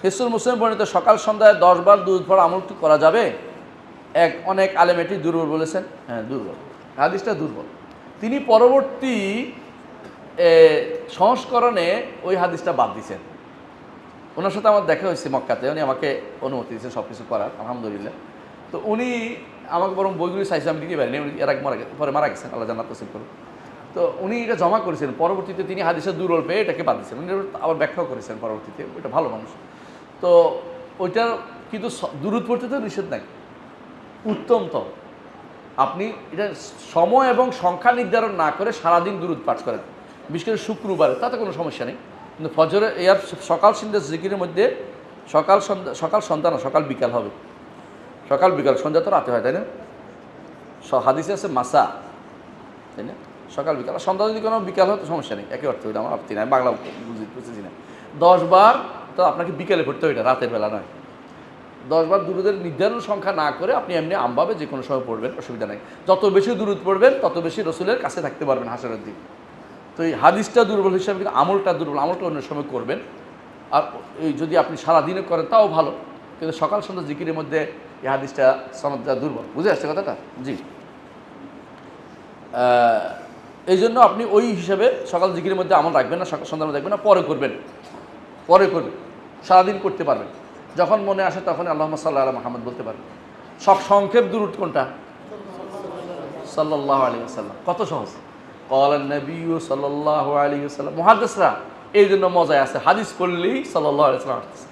হিসনুল মুসলিম বর্ণিত সকাল সন্ধ্যায় 10 বার দুধ পড়া আমলটি করা যাবে? অনেক আলেম এটি দুর্বল বলেছেন। হ্যাঁ, দুর্বল, হাদিসটা দুর্বল। তিনি পরবর্তী সংস্করণে ওই হাদিসটা বাদ দিয়েছেন। ওনার সাথে আমার দেখা হয়েছে মক্কাতে, উনি আমাকে অনুমতি দিয়েছেন সব কিছু করার, আলহামদুলিল্লাহ। তো উনি আমাকে বরং বইগুলি চাইছে, আমি দিতে পারিনি, উনি এর আগে পরে মারা গেছেন, আল্লাহ জান্নাত নসিব করুন। তো উনি এটা জমা করেছেন, পরবর্তীতে তিনি হাদিসের দুর্বল পেয়ে এটাকে বাদ দিয়েছেন, উনি আবার ব্যাখ্যাও করেছেন পরবর্তীতে, ওইটা ভালো মানুষ। তো ওইটার কিন্তু দুরূদ পড়তে তো নিষেধ নাই, উত্তম তো আপনি এটা সময় এবং সংখ্যা নির্ধারণ না করে সারাদিন দুরূদ পাঠ করেন, বিশেষ করে শুক্রবারে, তাতে কোনো সমস্যা নেই। কিন্তু ফজরে এর সকাল সন্ধ্যা জিকিরের মধ্যে সকাল সন্ধ্যা না, সকাল বিকাল হবে, সকাল বিকাল, সন্ধ্যা তো রাতে হয়, তাই না? হাদিসে আছে মাসা, তাই না? সকাল বিকাল, সন্ধ্যা যদি কোনো বিকাল হয় তো সমস্যা নেই, একই অর্থে ওইটা আমার আপত্তি নাই, বাংলা বুঝতেছি না। 10 বার তো আপনাকে বিকেলে পড়তে হবে, এটা রাতের বেলা নয়। 10 বার দুরুদের নির্ধারণ সংখ্যা না করে আপনি এমনি আমভাবে যে কোনো সময় পড়বেন, অসুবিধা নেই। যত বেশি দুরুদ পড়বেন তত বেশি রসুলের কাছে থাকতে পারবেন হাসরের দিন। তো এই হাদিসটা দুর্বল হিসাবে কিন্তু আমলটা দুর্বল, আমলটা অন্য সময় করবেন। আর এই যদি আপনি সারাদিনে করেন তাও ভালো, কিন্তু সকাল সন্ধ্যা জিকিরের মধ্যে এই হাদিসটা সনদটা দুর্বল। বুঝে আসছে কথাটা? জি। এই জন্য আপনি ওই হিসাবে সকাল জিকিরের মধ্যে আমল রাখবেন না, সকাল সন্ধ্যার মধ্যে রাখবেন না, পরে করবেন, সারাদিন করতে পারবেন। যখন মনে আসে তখন আল্লাহুম্মা সাল্লি আলা মুহাম্মদ বলতে পারবেন। সংক্ষেপ দুরূদ কোনটা? সাল্লাল্লাহু আলাইহি ওয়াসাল্লাম। কত সহজ। ক্বালান নবিয়্যু সাল্লাল্লাহু আলাইহি ওয়াসাল্লাম। মুহাদ্দিসরা এই জন্য মজায় আছে, হাদিস পড়লেই সাল্লাল্লাহু আলাইহি ওয়াসাল্লাম আসতেছে।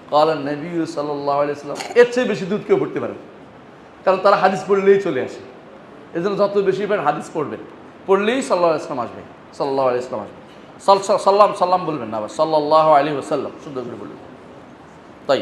ক্বালান নবিয়্যু সাল্লাল্লাহু আলাইহি ওয়াসাল্লাম, এর চেয়ে বেশি দুধ কেউ পড়তে পারে, কারণ তারা হাদিস পড়লেই চলে আসে। এই জন্য যত বেশি হাদিস পড়বেন, পড়লেই সাল্লাল্লাহু আলাইহি ওয়াসাল্লাম আসবে, সাল্লাল্লাহু আলাইহি ওয়াসাল্লাম আসবে। সাল্লাম বলবেন না, আবার সাল্লাল্লাহু আলাইহি ওয়াসাল্লাম শুদ্ধ করে বলবেন। তাই